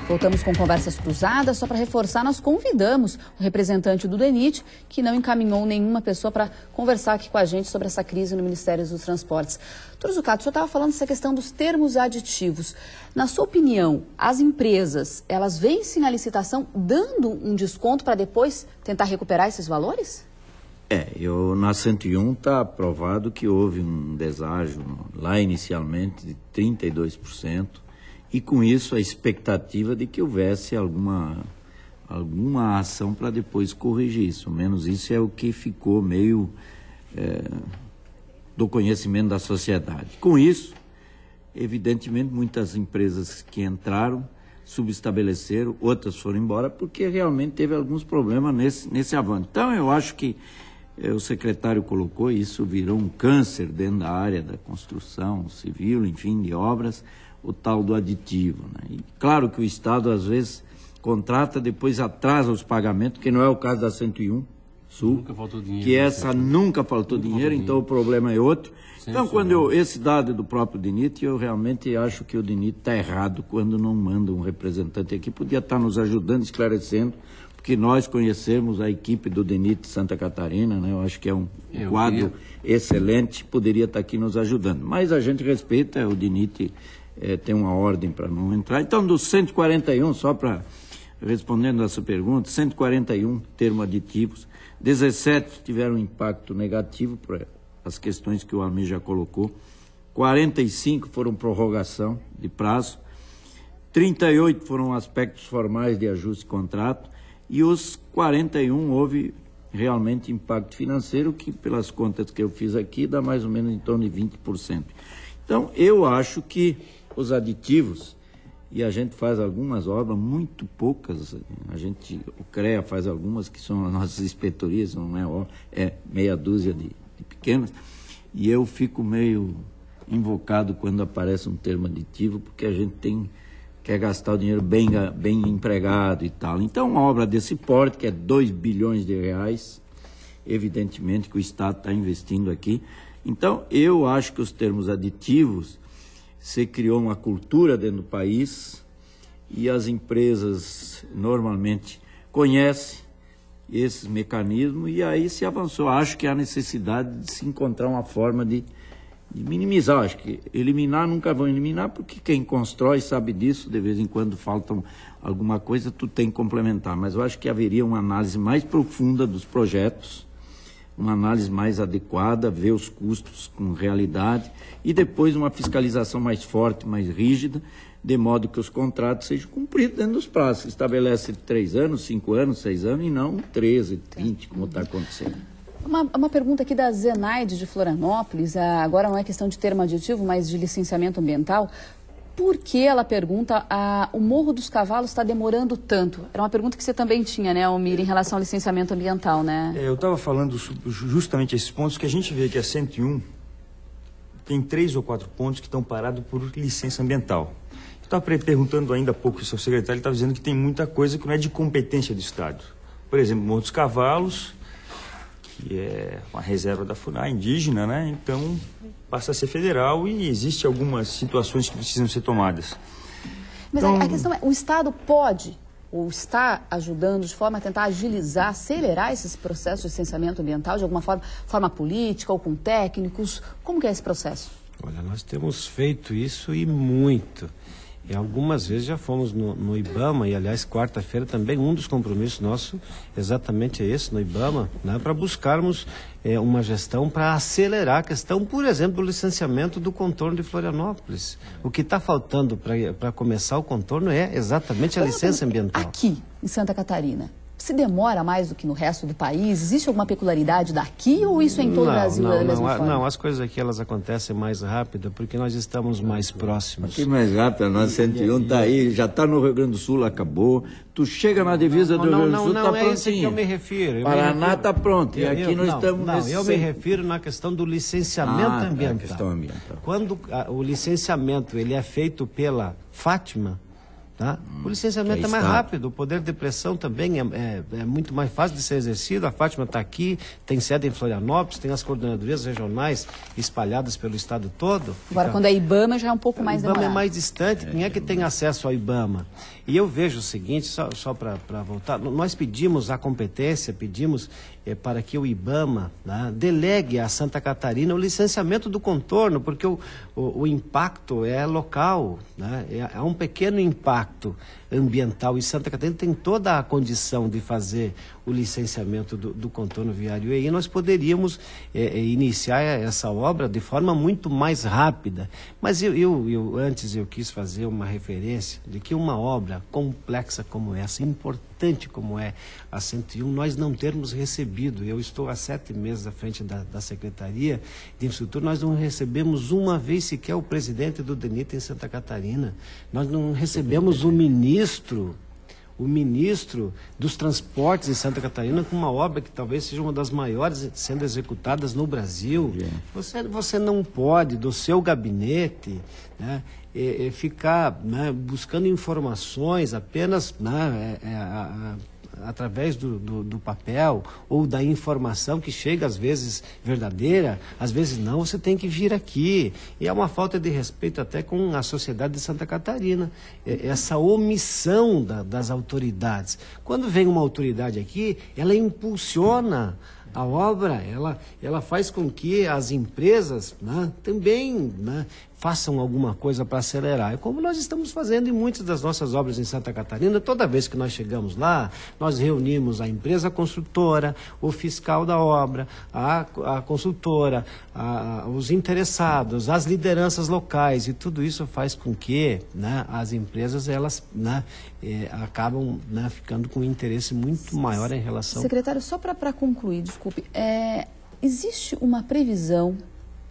Voltamos com conversas cruzadas. Só para reforçar, nós convidamos o representante do DENIT, que não encaminhou nenhuma pessoa para conversar aqui com a gente sobre essa crise no Ministério dos Transportes. Doutor Zucato, o senhor estava falando dessa questão dos termos aditivos. Na sua opinião, as empresas, elas vencem na licitação dando um desconto para depois tentar recuperar esses valores? Na 101 está aprovado que houve um deságio lá inicialmente de 32%. E com isso a expectativa de que houvesse alguma ação para depois corrigir isso. Menos isso é o que ficou meio do conhecimento da sociedade. Com isso, evidentemente, muitas empresas que entraram subestabeleceram, outras foram embora, porque realmente teve alguns problemas nesse avanço. Então, eu acho que o secretário colocou, isso virou um câncer dentro da área da construção civil, enfim, de obras, o tal do aditivo, né? E claro que o Estado, às vezes, contrata, depois atrasa os pagamentos, que não é o caso da 101 Sul, nunca faltou dinheiro, que essa nunca faltou dinheiro, então o problema é outro. Então, esse dado é do próprio DENIT, eu realmente acho que o DENIT está errado quando não manda um representante aqui, podia estar nos ajudando, esclarecendo, porque nós conhecemos a equipe do DENIT Santa Catarina, né? Eu acho que é um quadro excelente, poderia estar aqui nos ajudando. Mas a gente respeita, o DENIT tem uma ordem para não entrar. Então, dos 141, só para respondendo a sua pergunta, 141 termos aditivos, 17 tiveram impacto negativo para as questões que o Almir já colocou, 45 foram prorrogação de prazo, 38 foram aspectos formais de ajuste de contrato e os 41 houve realmente impacto financeiro, que pelas contas que eu fiz aqui dá mais ou menos em torno de 20%. Então, eu acho que os aditivos, e a gente faz algumas obras, muito poucas, o CREA faz algumas que são as nossas inspetorias, não é meia dúzia de pequenas, e eu fico meio invocado quando aparece um termo aditivo, porque a gente quer gastar o dinheiro bem empregado e tal. Então, uma obra desse porte, que é 2 bilhões de reais, evidentemente que o Estado está investindo aqui. Então, eu acho que os termos aditivos, você criou uma cultura dentro do país e as empresas normalmente conhecem esses mecanismos e aí se avançou. Acho que há necessidade de se encontrar uma forma de minimizar. Acho que eliminar nunca vão eliminar, porque quem constrói sabe disso, de vez em quando faltam alguma coisa, tu tem que complementar. Mas eu acho que haveria uma análise mais profunda dos projetos, uma análise mais adequada, ver os custos com realidade e depois uma fiscalização mais forte, mais rígida, de modo que os contratos sejam cumpridos dentro dos prazos. Se estabelece 3 anos, 5 anos, 6 anos e não 13, 20, como está acontecendo. Uma pergunta aqui da Zenaide de Florianópolis, agora não é questão de termo aditivo, mas de licenciamento ambiental. Por que, ela pergunta, o Morro dos Cavalos está demorando tanto? Era uma pergunta que você também tinha, né, Almir, em relação ao licenciamento ambiental, né? Eu estava falando justamente esses pontos, que a gente vê que a 101 tem 3 ou 4 pontos que estão parados por licença ambiental. Eu estava perguntando ainda há pouco ao seu secretário, ele estava dizendo que tem muita coisa que não é de competência do Estado. Por exemplo, Morro dos Cavalos, que é uma reserva da FUNAI indígena, né? Então passa a ser federal e existe algumas situações que precisam ser tomadas. Mas então, a questão é, o Estado pode ou está ajudando de forma a tentar agilizar, acelerar esses processos de licenciamento ambiental de alguma forma política ou com técnicos? Como que é esse processo? Olha, nós temos feito isso e muito. E algumas vezes já fomos no IBAMA, e aliás, quarta-feira também, um dos compromissos nossos exatamente é esse, no IBAMA, né, para buscarmos uma gestão para acelerar a questão, por exemplo, do licenciamento do contorno de Florianópolis. O que está faltando para começar o contorno é exatamente a licença ambiental. Aqui, em Santa Catarina, se demora mais do que no resto do país? Existe alguma peculiaridade daqui ou isso é em todo o Brasil da mesma forma? Não, as coisas aqui elas acontecem mais rápido porque nós estamos mais próximos. Aqui mais rápido, a nossa 101 está aí, já está no Rio Grande do Sul, acabou. Tu chega na divisa do Rio Grande do Sul, está prontinho. Não, é isso que eu me refiro. Paraná está pronto, e aqui nós estamos nesse... Eu me refiro na questão do licenciamento ambiental. Questão ambiental. Quando o licenciamento ele é feito pela Fátima, Tá? O licenciamento é mais rápido, o poder de pressão também é muito mais fácil de ser exercido. A Fátima está aqui, tem sede em Florianópolis, tem as coordenadorias regionais espalhadas pelo estado todo. Agora, quando é IBAMA, já é um pouco mais demorado. IBAMA é mais distante, quem é que tem acesso ao IBAMA? E eu vejo o seguinte, só para voltar, nós pedimos a competência, pedimos para que o IBAMA, né, delegue a Santa Catarina o licenciamento do contorno, porque o impacto é local, né, é um pequeno impacto ambiental, e Santa Catarina tem toda a condição de fazer o licenciamento do contorno viário, e aí nós poderíamos iniciar essa obra de forma muito mais rápida. Mas antes eu quis fazer uma referência de que uma obra complexa como essa, importante como é a 101, nós não termos recebido. Eu estou há 7 meses à frente da Secretaria de Infraestrutura, nós não recebemos uma vez sequer o presidente do DENIT em Santa Catarina, nós não recebemos o ministro dos transportes em Santa Catarina com uma obra que talvez seja uma das maiores sendo executadas no Brasil. Você não pode, do seu gabinete, né, ficar, né, buscando informações apenas, né, através do papel ou da informação que chega às vezes verdadeira, às vezes não. Você tem que vir aqui, e é uma falta de respeito até com a sociedade de Santa Catarina, essa omissão das autoridades. Quando vem uma autoridade aqui, ela impulsiona a obra, ela faz com que as empresas, né, também, né, façam alguma coisa para acelerar. É como nós estamos fazendo em muitas das nossas obras em Santa Catarina. Toda vez que nós chegamos lá, nós reunimos a empresa construtora, o fiscal da obra, a consultora, os interessados, as lideranças locais, e tudo isso faz com que, né, as empresas elas, né, acabam, né, ficando com um interesse muito maior em relação... Secretário, só para concluir, desculpe, existe uma previsão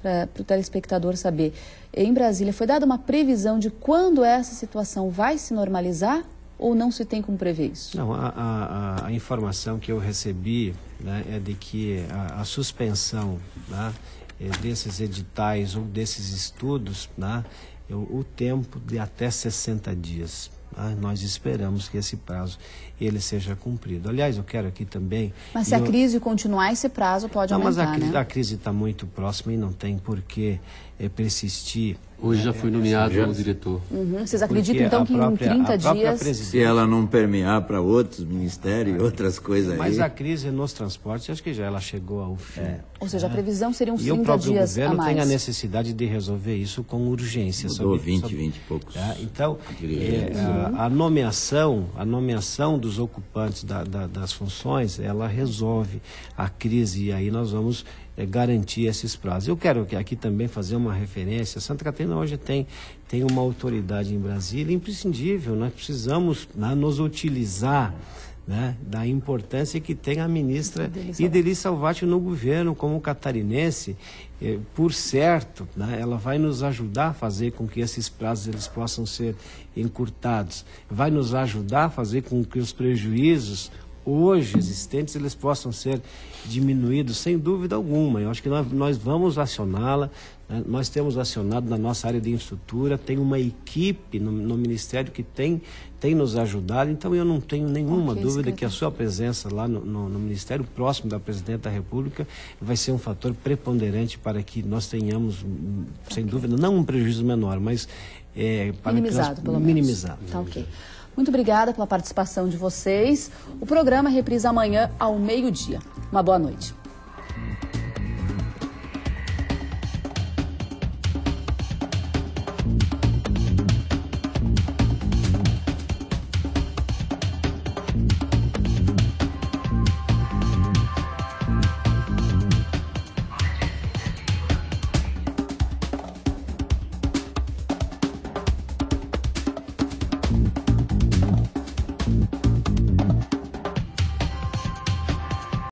para o telespectador saber, em Brasília foi dada uma previsão de quando essa situação vai se normalizar ou não se tem como prever isso? Não, a informação que eu recebi, né, é de que a suspensão, né, desses editais ou desses estudos, né, o tempo de até 60 dias. Nós esperamos que esse prazo ele seja cumprido. Aliás, eu quero aqui também... Mas se a crise continuar, esse prazo pode aumentar, mas a crise está muito próxima e não tem por que persistir. Hoje já foi nomeado o diretor. Vocês acreditam, então, que em 30 dias... Se ela não permear para outros ministérios e outras coisas aí... Mas a crise nos transportes, acho que já ela chegou ao fim. Ou seja, a previsão seria uns 30 dias a mais. E o próprio governo tem a necessidade de resolver isso com urgência. Mudou 20 e poucos. Então, a nomeação dos ocupantes das funções, ela resolve a crise, e aí nós vamos garantir esses prazos. Eu quero aqui também fazer uma referência. Santa Catarina hoje tem uma autoridade em Brasília imprescindível. Nós precisamos, né, nos utilizar, né, da importância que tem a ministra Ideli Salvati no governo. Como catarinense, por certo, né, ela vai nos ajudar a fazer com que esses prazos eles possam ser encurtados, vai nos ajudar a fazer com que os prejuízos hoje existentes eles possam ser diminuídos, sem dúvida alguma. Eu acho que nós vamos acioná-la, né? Nós temos acionado na nossa área de infraestrutura, tem uma equipe no Ministério que tem nos ajudado, então eu não tenho nenhuma dúvida que a sua presença lá no Ministério, próximo da Presidente da República, vai ser um fator preponderante para que nós tenhamos, sem dúvida, não um prejuízo menor, mas para minimizado, pelo menos. Minimizado. Tá, ok. Muito obrigada pela participação de vocês. O programa reprisa amanhã ao meio-dia. Uma boa noite.